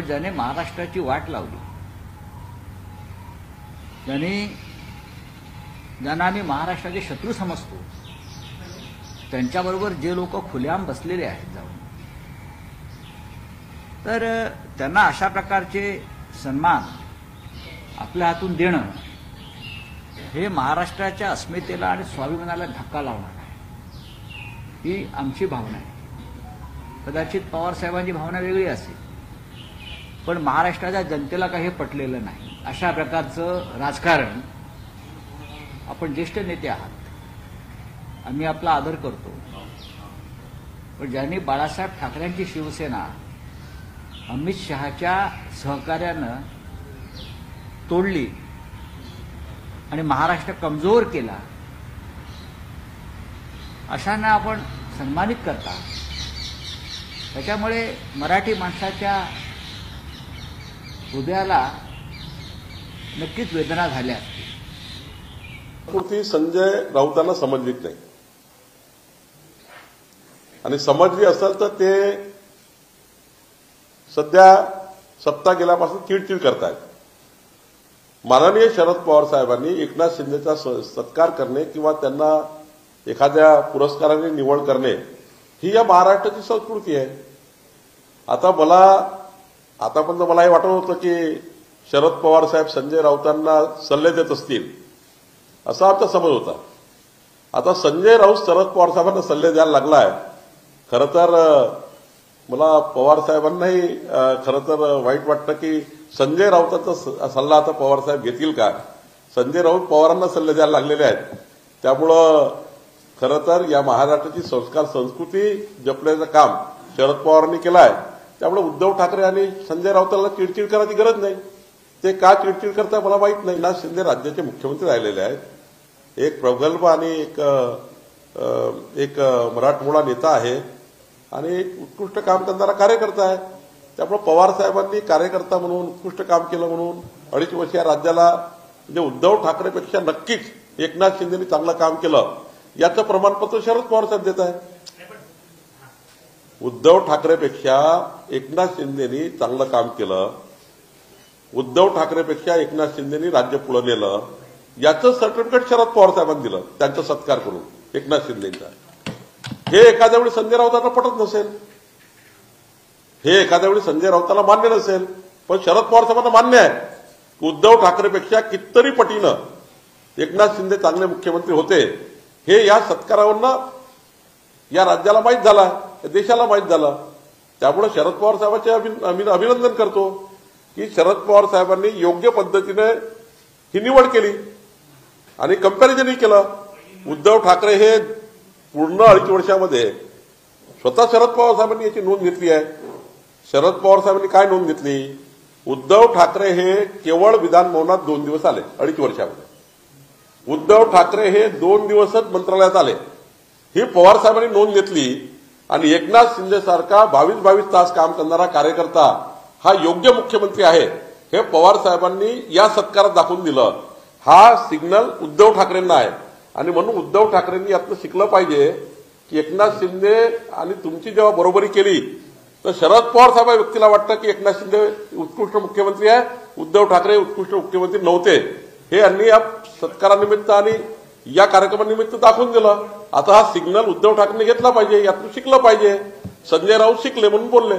पण ज्याने महाराष्ट्राची वाट लावली, ज्यांना आम्ही महाराष्ट्राचे शत्रू समजतो, त्यांच्याबरोबर जे लोक खुलेआम बसलेले आहेत जाऊन, तर त्यांना अशा प्रकारचे सन्मान आपल्या हातून देणं हे महाराष्ट्राच्या अस्मितेला आणि स्वाभिमानाला धक्का लावणार आहे, ही आमची भावना आहे. कदाचित पवारसाहेबांची भावना वेगळी असेल, पण महाराष्ट्राच्या जनतेला काही पटलेलं नाही. अशा प्रकारचं राजकारण, आपण ज्येष्ठ नेते आहात, आम्ही आपला आदर करतो, पण ज्यांनी बाळासाहेब ठाकरेंची शिवसेना अमित शहाच्या सहकार्यानं तोडली आणि महाराष्ट्र कमजोर केला, अशांना आपण सन्मानित करता. त्याच्यामुळे मराठी माणसाच्या हृदयाला नक्कीच वेदना झाल्या असतील. कृती संजय राऊतांना समजलीच नाही, आणि समजली असेल तर ते सध्या सत्ता गेल्यापासून चिडचिड करतायत. माननीय शरद पवार साहेबांनी एकनाथ शिंदेचा सत्कार करणे किंवा त्यांना एखाद्या पुरस्काराने निवड करणे ही या महाराष्ट्राची संस्कृती आहे. आतापर्यंत मला हे वाटत होतं की शरद पवार साहेब संजय राऊतांना सल्ले देत असतील, असा आमचा समज होता. आता संजय राऊत शरद पवार साहेबांना सल्ले द्यायला लागलाय. खरं तर मला पवार साहेबांनाही खरं तर वाईट वाटतं की संजय राऊतांचा सल्ला आता पवार साहेब घेतील का. संजय राऊत पवारांना सल्ले द्यायला लागलेले आहेत. त्यामुळं खरं तर या महाराष्ट्राची संस्कार संस्कृती जपण्याचं काम शरद पवारांनी केलं आहे. त्यामुळे उद्धव ठाकरे आणि संजय राऊतांना चिडचिड करायची गरज नाही. ते का चिडचिड करताय मला माहीत नाही. एकनाथ शिंदे राज्याचे मुख्यमंत्री राहिलेले आहेत, एक प्रगल्भ आणि एक मराठमोळा नेता आहे आणि एक उत्कृष्ट काम करणारा कार्यकर्ता आहे. त्यामुळे पवार साहेबांनी कार्यकर्ता म्हणून उत्कृष्ट काम केलं म्हणून 2.5 वर्ष या राज्याला म्हणजे उद्धव ठाकरेपेक्षा नक्कीच एकनाथ शिंदेनी चांगलं काम केलं याचं प्रमाणपत्र शरद पवार साहेब देत आहे. उद्धव ठाकरेपेक्षा एकनाथ शिंदेनी चांगलं काम केलं, उद्धव ठाकरेपेक्षा एकनाथ शिंदेनी राज्य पुढे नेलं, याचं सर्टिफिकेट शरद पवार साहेबांनी दिलं त्यांचा सत्कार करून एकनाथ शिंदेचा. हे एखाद्या वेळी संजय राऊतांना पटत नसेल, हे एखाद्या वेळी संजय राऊतांना मान्य नसेल, पण शरद पवार साहेबांना मान्य आहे की उद्धव ठाकरेपेक्षा कितीतरी पटीनं एकनाथ शिंदे चांगले मुख्यमंत्री होते. हे या सत्कारावरनं या राज्याला माहीत झाला, या देशाला माहीत झालं. त्यामुळे शरद पवार साहेबांचे आम्ही अभिनंदन करतो की शरद पवार साहेबांनी योग्य पद्धतीने ही निवड केली आणि कंपॅरिझनही केलं. उद्धव ठाकरे हे पूर्ण 2.5 वर्षामध्ये स्वतः शरद पवार साहेबांनी याची नोंद घेतली आहे. शरद पवार साहेबांनी काय नोंद घेतली? उद्धव ठाकरे हे केवळ विधान भवनात 2 दिवस आले 2.5 वर्षामध्ये. उद्धव ठाकरे हे 2 दिवसच मंत्रालयात आले, ही पवार साहेबांनी नोंद घेतली. आणि एकनाथ शिंदे सारखा 22 तास काम करणारा कार्यकर्ता हा योग्य मुख्यमंत्री आहे हे पवार साहेबांनी या सत्कारात दाखवून दिलं. हा सिग्नल उद्धव ठाकरेंना आहे आणि म्हणून उद्धव ठाकरेंनी यातनं शिकलं पाहिजे की एकनाथ शिंदे आणि तुमची जेव्हा बरोबरी केली तर शरद पवार साहेब व्यक्तीला वाटतं की एकनाथ शिंदे उत्कृष्ट मुख्यमंत्री आहे, उद्धव ठाकरे उत्कृष्ट मुख्यमंत्री नव्हते. हे यांनी या सत्कारानिमित्त आणि या कार्यक्रमानिमित्त दाखवून दिलं. आता हा सिग्नल उद्धव ठाकरेंनी घेतला पाहिजे, यातून शिकलं पाहिजे. संजय राऊत शिकले म्हणून बोलले.